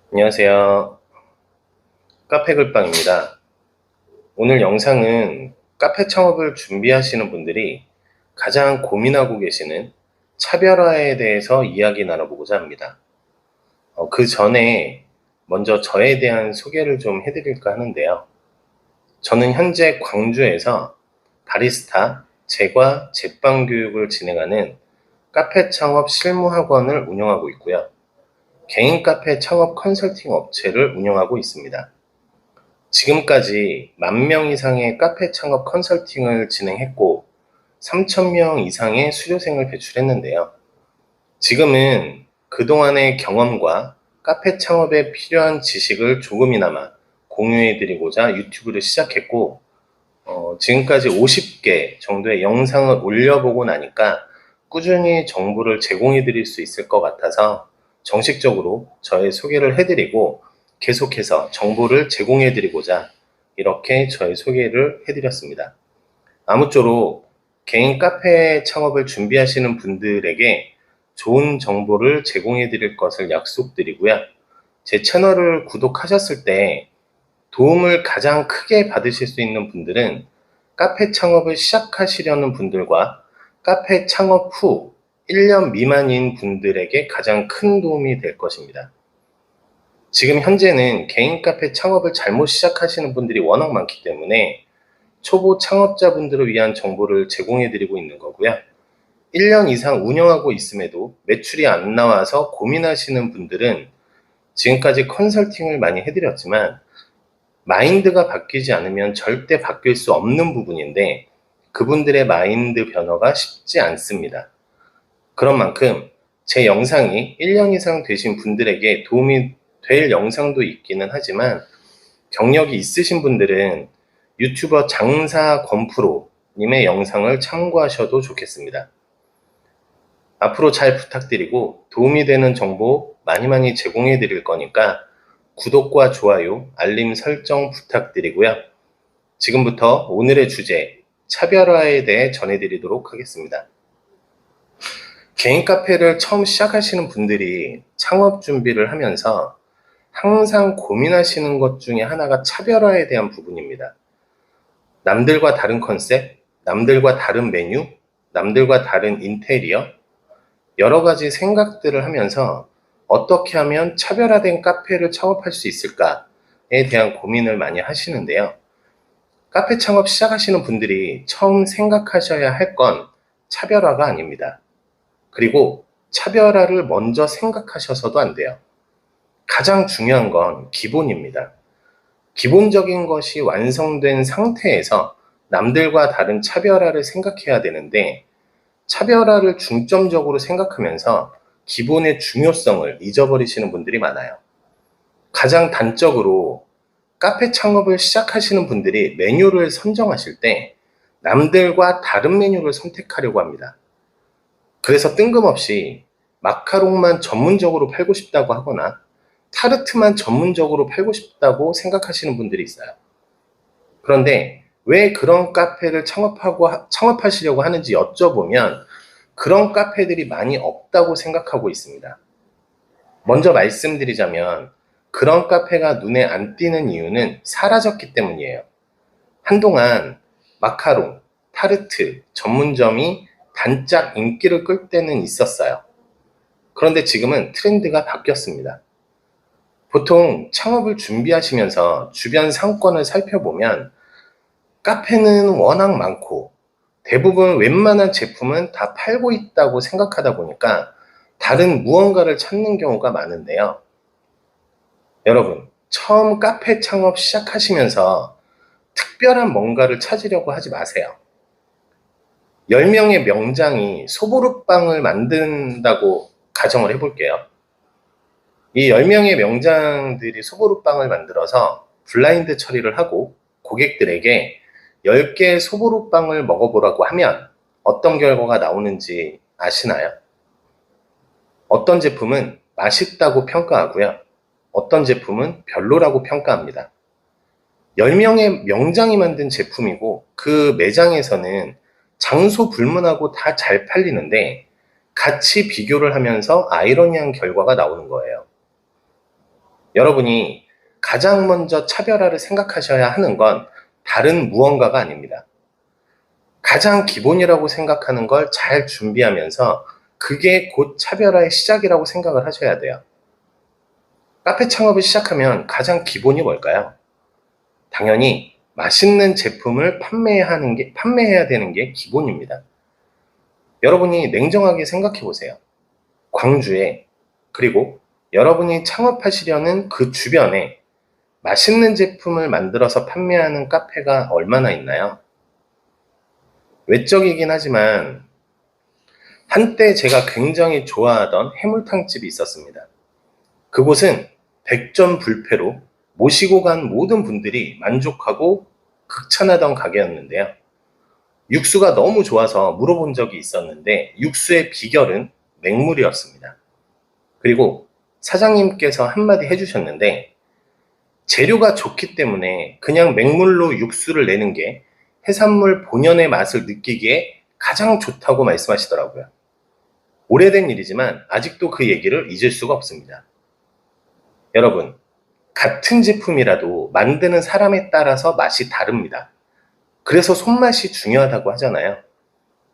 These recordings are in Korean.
안녕하세요. 카페 글빵입니다. 오늘 영상은 카페 창업을 준비하시는 분들이 가장 고민하고 계시는 차별화에 대해서 이야기 나눠보고자 합니다. 그 전에 먼저 저에 대한 소개를 좀 해드릴까 하는데요. 저는 현재 광주에서 바리스타, 제과, 제빵 교육을 진행하는 카페 창업 실무학원을 운영하고 있고요. 개인 카페 창업 컨설팅 업체를 운영하고 있습니다. 지금까지 10,000명 이상의 카페 창업 컨설팅을 진행했고 3,000명 이상의 수료생을 배출했는데요. 지금은 그동안의 경험과 카페 창업에 필요한 지식을 조금이나마 공유해드리고자 유튜브를 시작했고 지금까지 50개 정도의 영상을 올려보고 나니까 꾸준히 정보를 제공해드릴 수 있을 것 같아서 정식적으로 저의 소개를 해드리고 계속해서 정보를 제공해드리고자 이렇게 저의 소개를 해드렸습니다. 아무쪼록 개인 카페 창업을 준비하시는 분들에게 좋은 정보를 제공해드릴 것을 약속드리고요. 제 채널을 구독하셨을 때 도움을 가장 크게 받으실 수 있는 분들은 카페 창업을 시작하시려는 분들과 카페 창업 후 1년 미만인 분들에게 가장 큰 도움이 될 것입니다. 지금 현재는 개인 카페 창업을 잘못 시작하시는 분들이 워낙 많기 때문에 초보 창업자분들을 위한 정보를 제공해드리고 있는 거고요. 1년 이상 운영하고 있음에도 매출이 안 나와서 고민하시는 분들은 지금까지 컨설팅을 많이 해드렸지만 마인드가 바뀌지 않으면 절대 바뀔 수 없는 부분인데 그분들의 마인드 변화가 쉽지 않습니다. 그런 만큼 제 영상이 1년 이상 되신 분들에게 도움이 될 영상도 있기는 하지만 경력이 있으신 분들은 유튜버 장사 권프로님의 영상을 참고하셔도 좋겠습니다. 앞으로 잘 부탁드리고 도움이 되는 정보 많이 제공해 드릴 거니까 구독과 좋아요, 알림 설정 부탁드리고요. 지금부터 오늘의 주제, 차별화에 대해 전해드리도록 하겠습니다. 개인 카페를 처음 시작하시는 분들이 창업 준비를 하면서 항상 고민하시는 것 중에 하나가 차별화에 대한 부분입니다. 남들과 다른 컨셉, 남들과 다른 메뉴, 남들과 다른 인테리어, 여러 가지 생각들을 하면서 어떻게 하면 차별화된 카페를 창업할 수 있을까에 대한 고민을 많이 하시는데요. 카페 창업 시작하시는 분들이 처음 생각하셔야 할 건 차별화가 아닙니다. 그리고 차별화를 먼저 생각하셔서도 안 돼요. 가장 중요한 건 기본입니다. 기본적인 것이 완성된 상태에서 남들과 다른 차별화를 생각해야 되는데 차별화를 중점적으로 생각하면서 기본의 중요성을 잊어버리시는 분들이 많아요. 가장 단적으로 카페 창업을 시작하시는 분들이 메뉴를 선정하실 때 남들과 다른 메뉴를 선택하려고 합니다. 그래서 뜬금없이 마카롱만 전문적으로 팔고 싶다고 하거나 타르트만 전문적으로 팔고 싶다고 생각하시는 분들이 있어요. 그런데 왜 그런 카페를 창업하시려고 하는지 여쭤보면 그런 카페들이 많이 없다고 생각하고 있습니다. 먼저 말씀드리자면 그런 카페가 눈에 안 띄는 이유는 사라졌기 때문이에요. 한동안 마카롱, 타르트 전문점이 단짝 인기를 끌 때는 있었어요. 그런데 지금은 트렌드가 바뀌었습니다. 보통 창업을 준비하시면서 주변 상권을 살펴보면 카페는 워낙 많고 대부분 웬만한 제품은 다 팔고 있다고 생각하다 보니까 다른 무언가를 찾는 경우가 많은데요. 여러분, 처음 카페 창업 시작하시면서 특별한 뭔가를 찾으려고 하지 마세요. 10명의 명장이 소보루빵을 만든다고 가정을 해볼게요. 이 10명의 명장들이 소보루빵을 만들어서 블라인드 처리를 하고 고객들에게 10개의 소보루빵을 먹어보라고 하면 어떤 결과가 나오는지 아시나요? 어떤 제품은 맛있다고 평가하고요. 어떤 제품은 별로라고 평가합니다. 10명의 명장이 만든 제품이고 그 매장에서는 장소 불문하고 다 잘 팔리는데 같이 비교를 하면서 아이러니한 결과가 나오는 거예요. 여러분이 가장 먼저 차별화를 생각하셔야 하는 건 다른 무언가가 아닙니다. 가장 기본이라고 생각하는 걸 잘 준비하면서 그게 곧 차별화의 시작이라고 생각을 하셔야 돼요. 카페 창업을 시작하면 가장 기본이 뭘까요? 당연히 맛있는 제품을 판매해야 되는 게 기본입니다. 여러분이 냉정하게 생각해 보세요. 광주에, 그리고 여러분이 창업하시려는 그 주변에 맛있는 제품을 만들어서 판매하는 카페가 얼마나 있나요? 외적이긴 하지만 한때 제가 굉장히 좋아하던 해물탕집이 있었습니다. 그곳은 백전불패로 모시고 간 모든 분들이 만족하고 극찬하던 가게였는데요. 육수가 너무 좋아서 물어본 적이 있었는데 육수의 비결은 맹물이었습니다. 그리고 사장님께서 한마디 해주셨는데 재료가 좋기 때문에 그냥 맹물로 육수를 내는 게 해산물 본연의 맛을 느끼기에 가장 좋다고 말씀하시더라고요. 오래된 일이지만 아직도 그 얘기를 잊을 수가 없습니다. 여러분, 같은 제품이라도 만드는 사람에 따라서 맛이 다릅니다. 그래서 손맛이 중요하다고 하잖아요.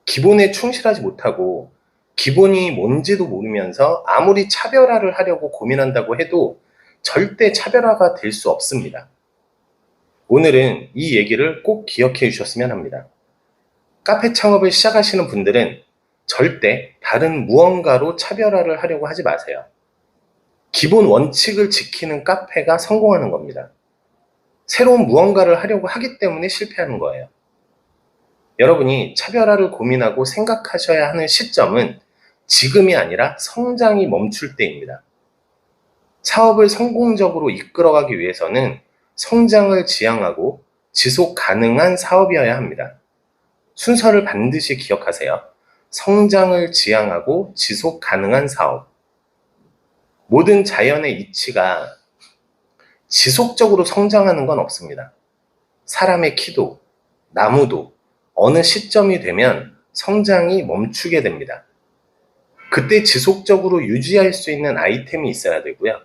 기본에 충실하지 못하고 기본이 뭔지도 모르면서 아무리 차별화를 하려고 고민한다고 해도 절대 차별화가 될 수 없습니다. 오늘은 이 얘기를 꼭 기억해 주셨으면 합니다. 카페 창업을 시작하시는 분들은 절대 다른 무언가로 차별화를 하려고 하지 마세요. 기본 원칙을 지키는 카페가 성공하는 겁니다. 새로운 무언가를 하려고 하기 때문에 실패하는 거예요. 여러분이 차별화를 고민하고 생각하셔야 하는 시점은 지금이 아니라 성장이 멈출 때입니다. 사업을 성공적으로 이끌어가기 위해서는 성장을 지향하고 지속 가능한 사업이어야 합니다. 순서를 반드시 기억하세요. 성장을 지향하고 지속 가능한 사업. 모든 자연의 이치가 지속적으로 성장하는 건 없습니다. 사람의 키도, 나무도 어느 시점이 되면 성장이 멈추게 됩니다. 그때 지속적으로 유지할 수 있는 아이템이 있어야 되고요.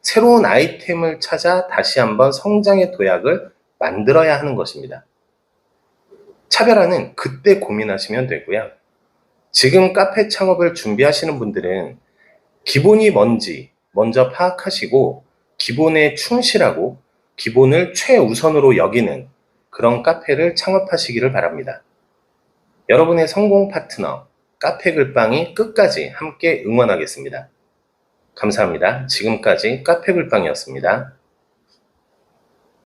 새로운 아이템을 찾아 다시 한번 성장의 도약을 만들어야 하는 것입니다. 차별화는 그때 고민하시면 되고요. 지금 카페 창업을 준비하시는 분들은 기본이 뭔지 먼저 파악하시고 기본에 충실하고 기본을 최우선으로 여기는 그런 카페를 창업하시기를 바랍니다. 여러분의 성공 파트너 카페 글빵이 끝까지 함께 응원하겠습니다. 감사합니다. 지금까지 카페 글빵이었습니다.